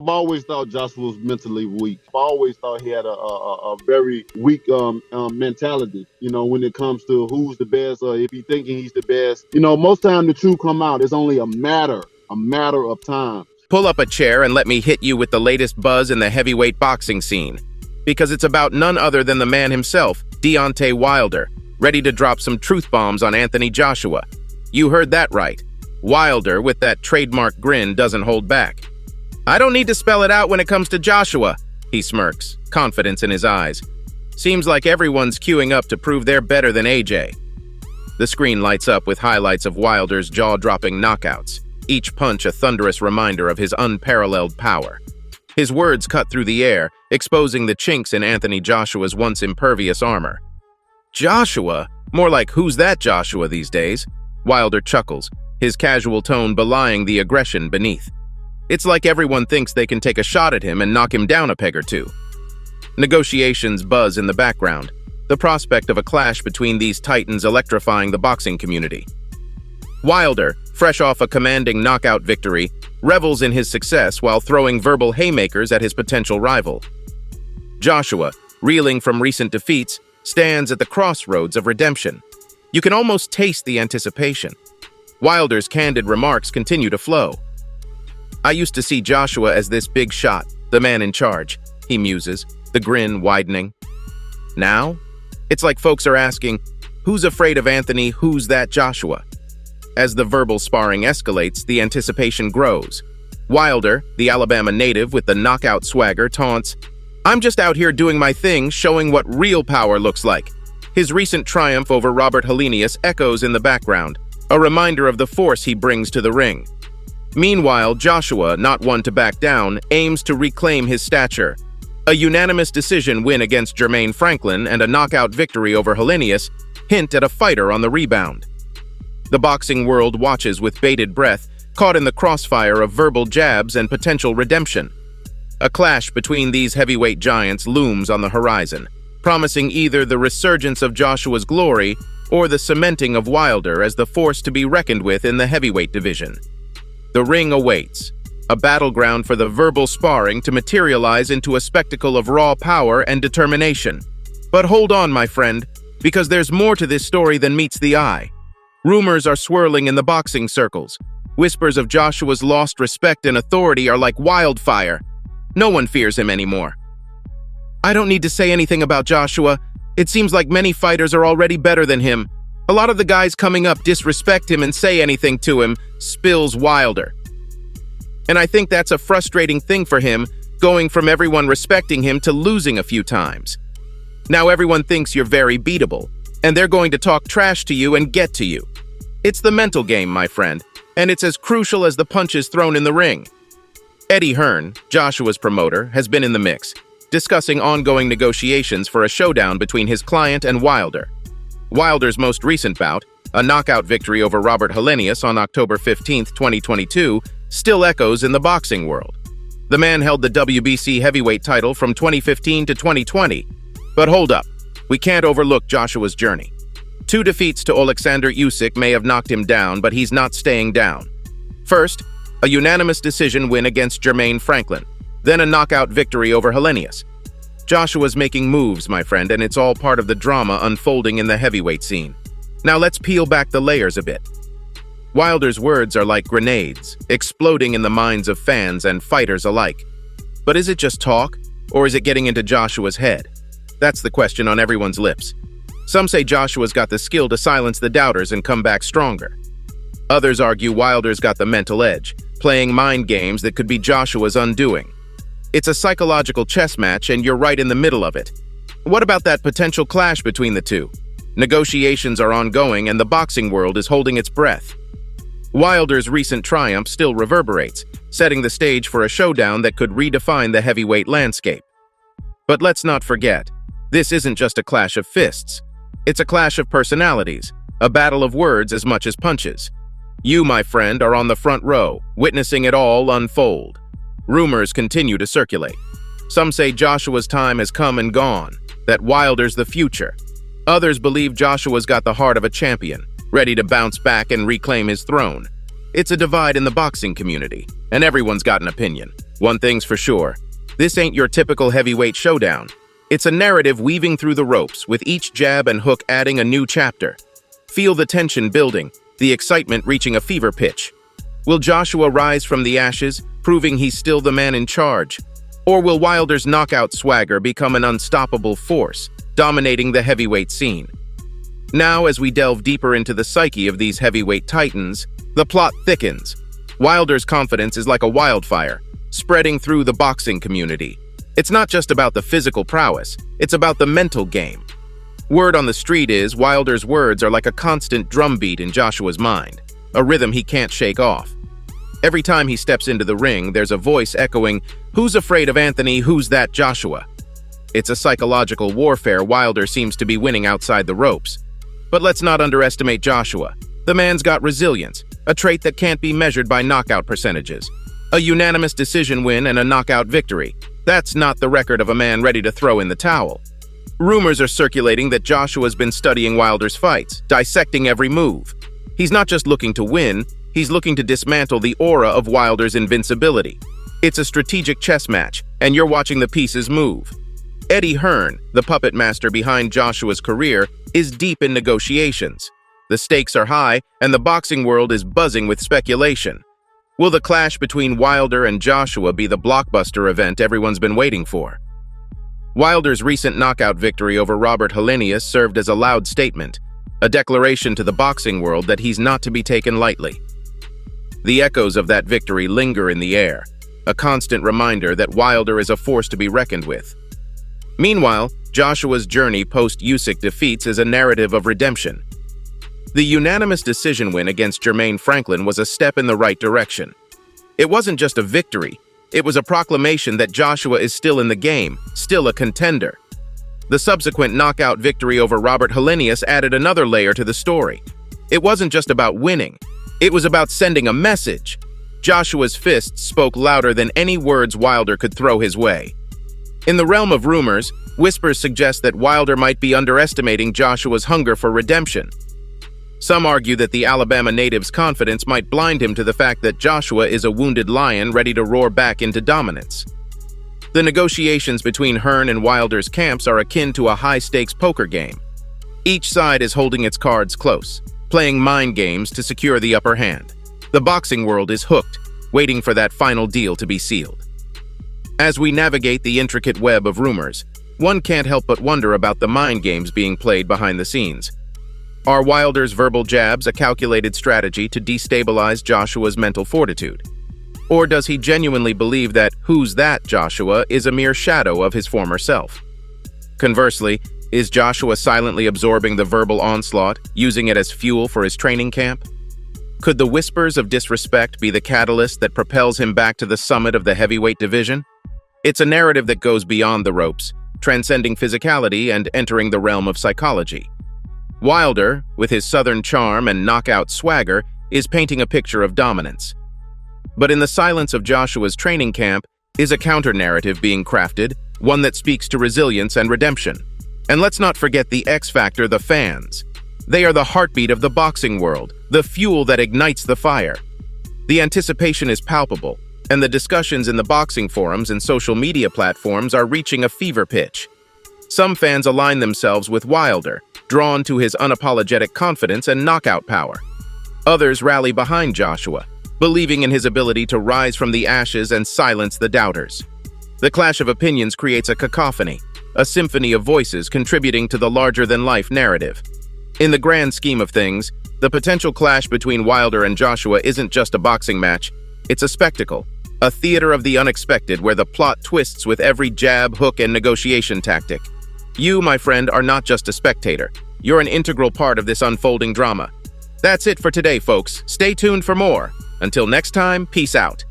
I've always thought Joshua was mentally weak. I've always thought he had a very weak mentality, when it comes to who's the best or if he's thinking he's the best. Most time the truth come out. It's only a matter of time. Pull up a chair and let me hit you with the latest buzz in the heavyweight boxing scene. Because it's about none other than the man himself, Deontay Wilder, ready to drop some truth bombs on Anthony Joshua. You heard that right. Wilder, with that trademark grin, doesn't hold back. I don't need to spell it out when it comes to Joshua, he smirks, confidence in his eyes. Seems like everyone's queuing up to prove they're better than AJ. The screen lights up with highlights of Wilder's jaw-dropping knockouts, each punch a thunderous reminder of his unparalleled power. His words cut through the air, exposing the chinks in Anthony Joshua's once impervious armor. Joshua? More like who's that Joshua these days? Wilder chuckles, his casual tone belying the aggression beneath. It's like everyone thinks they can take a shot at him and knock him down a peg or two. Negotiations buzz in the background, the prospect of a clash between these titans electrifying the boxing community. Wilder, fresh off a commanding knockout victory, revels in his success while throwing verbal haymakers at his potential rival. Joshua, reeling from recent defeats, stands at the crossroads of redemption. You can almost taste the anticipation. Wilder's candid remarks continue to flow. I used to see Joshua as this big shot, the man in charge, he muses, the grin widening. Now, it's like folks are asking, who's afraid of Anthony, who's that Joshua? As the verbal sparring escalates, the anticipation grows. Wilder, the Alabama native with the knockout swagger, taunts, I'm just out here doing my thing, showing what real power looks like. His recent triumph over Robert Helenius echoes in the background, a reminder of the force he brings to the ring. Meanwhile, Joshua, not one to back down, aims to reclaim his stature. A unanimous decision win against Jermaine Franklin and a knockout victory over Helenius hint at a fighter on the rebound. The boxing world watches with bated breath, caught in the crossfire of verbal jabs and potential redemption. A clash between these heavyweight giants looms on the horizon, promising either the resurgence of Joshua's glory or the cementing of Wilder as the force to be reckoned with in the heavyweight division. The ring awaits, a battleground for the verbal sparring to materialize into a spectacle of raw power and determination. But hold on, my friend, because there's more to this story than meets the eye. Rumors are swirling in the boxing circles. Whispers of Joshua's lost respect and authority are like wildfire. No one fears him anymore. I don't need to say anything about Joshua. It seems like many fighters are already better than him. A lot of the guys coming up disrespect him and say anything to him, spills Wilder. And I think that's a frustrating thing for him, going from everyone respecting him to losing a few times. Now everyone thinks you're very beatable, and they're going to talk trash to you and get to you. It's the mental game, my friend, and it's as crucial as the punches thrown in the ring. Eddie Hearn, Joshua's promoter, has been in the mix, discussing ongoing negotiations for a showdown between his client and Wilder. Wilder's most recent bout, a knockout victory over Robert Helenius on October 15, 2022, still echoes in the boxing world. The man held the WBC heavyweight title from 2015 to 2020. But hold up, we can't overlook Joshua's journey. 2 defeats to Alexander Usyk may have knocked him down, but he's not staying down. First, a unanimous decision win against Jermaine Franklin, then a knockout victory over Helenius. Joshua's making moves, my friend, and it's all part of the drama unfolding in the heavyweight scene. Now let's peel back the layers a bit. Wilder's words are like grenades, exploding in the minds of fans and fighters alike. But is it just talk, or is it getting into Joshua's head? That's the question on everyone's lips. Some say Joshua's got the skill to silence the doubters and come back stronger. Others argue Wilder's got the mental edge, playing mind games that could be Joshua's undoing. It's a psychological chess match, and you're right in the middle of it. What about that potential clash between the two? Negotiations are ongoing, and the boxing world is holding its breath. Wilder's recent triumph still reverberates, setting the stage for a showdown that could redefine the heavyweight landscape. But let's not forget, this isn't just a clash of fists. It's a clash of personalities, a battle of words as much as punches. You, my friend, are on the front row, witnessing it all unfold. Rumors continue to circulate. Some say Joshua's time has come and gone, that Wilder's the future. Others believe Joshua's got the heart of a champion, ready to bounce back and reclaim his throne. It's a divide in the boxing community, and everyone's got an opinion. One thing's for sure, this ain't your typical heavyweight showdown. It's a narrative weaving through the ropes, with each jab and hook adding a new chapter. Feel the tension building, the excitement reaching a fever pitch. Will Joshua rise from the ashes, proving he's still the man in charge? Or will Wilder's knockout swagger become an unstoppable force, dominating the heavyweight scene? Now, as we delve deeper into the psyche of these heavyweight titans, the plot thickens. Wilder's confidence is like a wildfire, spreading through the boxing community. It's not just about the physical prowess, it's about the mental game. Word on the street is Wilder's words are like a constant drumbeat in Joshua's mind, a rhythm he can't shake off. Every time he steps into the ring, there's a voice echoing, "Who's afraid of Anthony? Who's that Joshua?" It's a psychological warfare Wilder seems to be winning outside the ropes. But let's not underestimate Joshua. The man's got resilience, a trait that can't be measured by knockout percentages. A unanimous decision win and a knockout victory. That's not the record of a man ready to throw in the towel. Rumors are circulating that Joshua's been studying Wilder's fights, dissecting every move. He's not just looking to win, he's looking to dismantle the aura of Wilder's invincibility. It's a strategic chess match, and you're watching the pieces move. Eddie Hearn, the puppet master behind Joshua's career, is deep in negotiations. The stakes are high, and the boxing world is buzzing with speculation. Will the clash between Wilder and Joshua be the blockbuster event everyone's been waiting for? Wilder's recent knockout victory over Robert Helenius served as a loud statement, a declaration to the boxing world that he's not to be taken lightly. The echoes of that victory linger in the air, a constant reminder that Wilder is a force to be reckoned with. Meanwhile, Joshua's journey post-Usyk defeats is a narrative of redemption. The unanimous decision win against Jermaine Franklin was a step in the right direction. It wasn't just a victory, it was a proclamation that Joshua is still in the game, still a contender. The subsequent knockout victory over Robert Helenius added another layer to the story. It wasn't just about winning, it was about sending a message. Joshua's fists spoke louder than any words Wilder could throw his way. In the realm of rumors, whispers suggest that Wilder might be underestimating Joshua's hunger for redemption. Some argue that the Alabama native's confidence might blind him to the fact that Joshua is a wounded lion ready to roar back into dominance. The negotiations between Hearn and Wilder's camps are akin to a high-stakes poker game. Each side is holding its cards close, playing mind games to secure the upper hand. The boxing world is hooked, waiting for that final deal to be sealed. As we navigate the intricate web of rumors, one can't help but wonder about the mind games being played behind the scenes. Are Wilder's verbal jabs a calculated strategy to destabilize Joshua's mental fortitude? Or does he genuinely believe that "who's that Joshua" is a mere shadow of his former self? Conversely, is Joshua silently absorbing the verbal onslaught, using it as fuel for his training camp? Could the whispers of disrespect be the catalyst that propels him back to the summit of the heavyweight division? It's a narrative that goes beyond the ropes, transcending physicality and entering the realm of psychology. Wilder, with his southern charm and knockout swagger, is painting a picture of dominance. But in the silence of Joshua's training camp is a counter-narrative being crafted, one that speaks to resilience and redemption. And let's not forget the X factor, the fans. They are the heartbeat of the boxing world, the fuel that ignites the fire. The anticipation is palpable, and the discussions in the boxing forums and social media platforms are reaching a fever pitch. Some fans align themselves with Wilder, drawn to his unapologetic confidence and knockout power. Others rally behind Joshua, believing in his ability to rise from the ashes and silence the doubters. The clash of opinions creates a cacophony, a symphony of voices contributing to the larger-than-life narrative. In the grand scheme of things, the potential clash between Wilder and Joshua isn't just a boxing match, it's a spectacle, a theater of the unexpected where the plot twists with every jab, hook, and negotiation tactic. You, my friend, are not just a spectator. You're an integral part of this unfolding drama. That's it for today, folks. Stay tuned for more. Until next time, peace out.